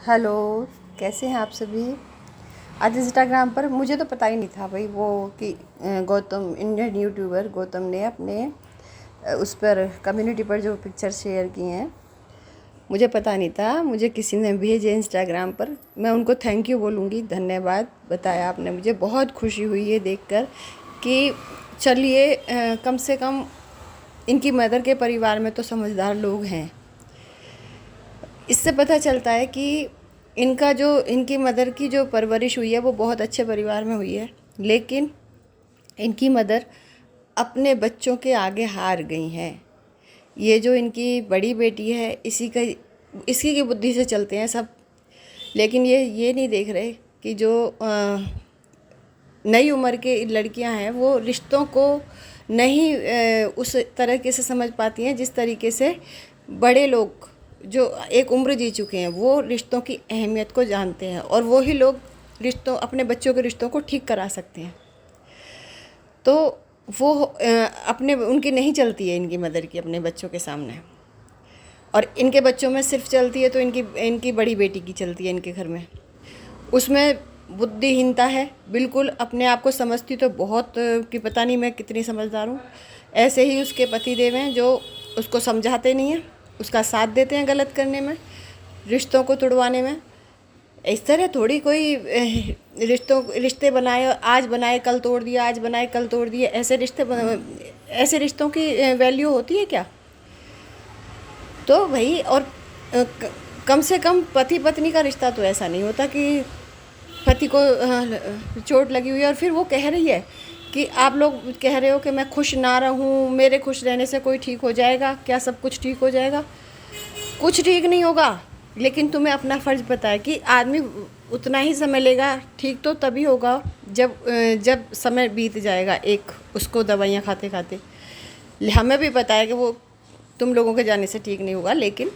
Hello, कैसे हैं आप सभी। आज इंस्टाग्राम पर मुझे तो पता ही नहीं था भाई वो कि गौतम इंडियन यूट्यूबर गौतम ने अपने उस पर कम्युनिटी पर जो पिक्चर शेयर की हैं, मुझे पता नहीं था। मुझे किसी ने भेजे इंस्टाग्राम पर। मैं उनको थैंक यू बोलूँगी, धन्यवाद बताया आपने। मुझे बहुत खुशी हुई ये देखकर कि चलिए कम से कम इनकी मदर के परिवार में तो समझदार लोग हैं। इससे पता चलता है कि इनकी मदर की जो परवरिश हुई है वो बहुत अच्छे परिवार में हुई है, लेकिन इनकी मदर अपने बच्चों के आगे हार गई हैं। ये जो इनकी बड़ी बेटी है इसी की बुद्धि से चलते हैं सब, लेकिन ये नहीं देख रहे कि जो नई उम्र के लड़कियां हैं वो रिश्तों को नहीं उस तरीके से समझ पाती हैं जिस तरीके से बड़े लोग जो एक उम्र जी चुके हैं वो रिश्तों की अहमियत को जानते हैं, और वही लोग अपने बच्चों के रिश्तों को ठीक करा सकते हैं। तो वो उनकी नहीं चलती है, इनकी मदर की अपने बच्चों के सामने, और इनके बच्चों में सिर्फ चलती है तो इनकी बड़ी बेटी की चलती है इनके घर में। उसमें बुद्धिहीनता है, बिल्कुल अपने आप को समझती तो बहुत कि पता नहीं मैं कितनी समझदार हूँ। ऐसे ही उसके पति देव हैं जो उसको समझाते नहीं हैं, उसका साथ देते हैं गलत करने में, रिश्तों को तुड़वाने में। इस तरह थोड़ी कोई रिश्ते बनाए, आज बनाए कल तोड़ दिया, आज बनाए कल तोड़ दिए, ऐसे रिश्तों की वैल्यू होती है क्या? तो भाई, और कम से कम पति पत्नी का रिश्ता तो ऐसा नहीं होता कि पति को चोट लगी हुई है और फिर वो कह रही है कि आप लोग कह रहे हो कि मैं खुश ना रहूं, मेरे खुश रहने से कोई ठीक हो जाएगा क्या? सब कुछ ठीक हो जाएगा? कुछ ठीक नहीं होगा। लेकिन तुम्हें अपना फ़र्ज़ पता है कि आदमी उतना ही समय लेगा, ठीक तो तभी होगा जब समय बीत जाएगा, एक उसको दवाइयाँ खाते खाते। हमें भी पता है कि वो तुम लोगों के जाने से ठीक नहीं होगा, लेकिन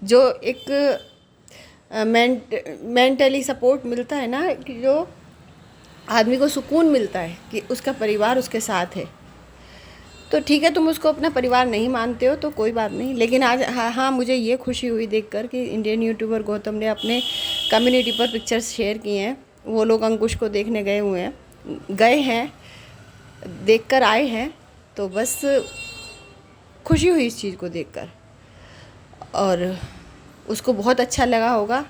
जो एक मेंटली सपोर्ट मिलता है ना, कि जो आदमी को सुकून मिलता है कि उसका परिवार उसके साथ है, तो ठीक है। तुम उसको अपना परिवार नहीं मानते हो तो कोई बात नहीं, लेकिन आज हाँ मुझे ये खुशी हुई देखकर कि इंडियन यूट्यूबर गौतम ने अपने कम्युनिटी पर पिक्चर्स शेयर किए हैं। वो लोग अंकुश को देखने गए हैं, देखकर आए हैं, तो बस खुशी हुई इस चीज़ को देखकर, और उसको बहुत अच्छा लगा होगा।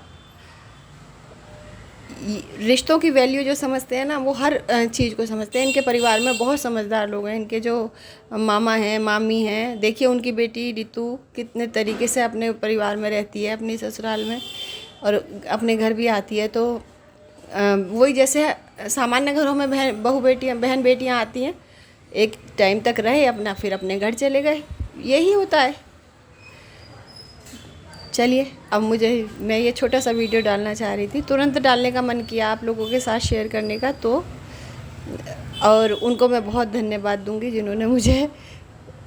रिश्तों की वैल्यू जो समझते हैं ना, वो हर चीज़ को समझते हैं। इनके परिवार में बहुत समझदार लोग हैं। इनके जो मामा हैं, मामी हैं, देखिए उनकी बेटी रितु कितने तरीके से अपने परिवार में रहती है, अपनी ससुराल में, और अपने घर भी आती है। तो वही जैसे सामान्य घरों में बहन बेटियाँ आती हैं, एक टाइम तक रहे अपना, फिर अपने घर चले गए, यही होता है। चलिए, अब मैं ये छोटा सा वीडियो डालना चाह रही थी, तुरंत डालने का मन किया आप लोगों के साथ शेयर करने का, तो और उनको मैं बहुत धन्यवाद दूंगी जिन्होंने मुझे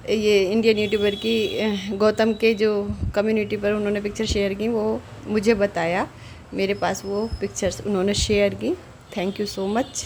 ये इंडियन यूट्यूबर की गौतम के जो कम्युनिटी पर उन्होंने पिक्चर शेयर की, वो मुझे बताया, मेरे पास वो पिक्चर्स उन्होंने शेयर की। Thank you so much.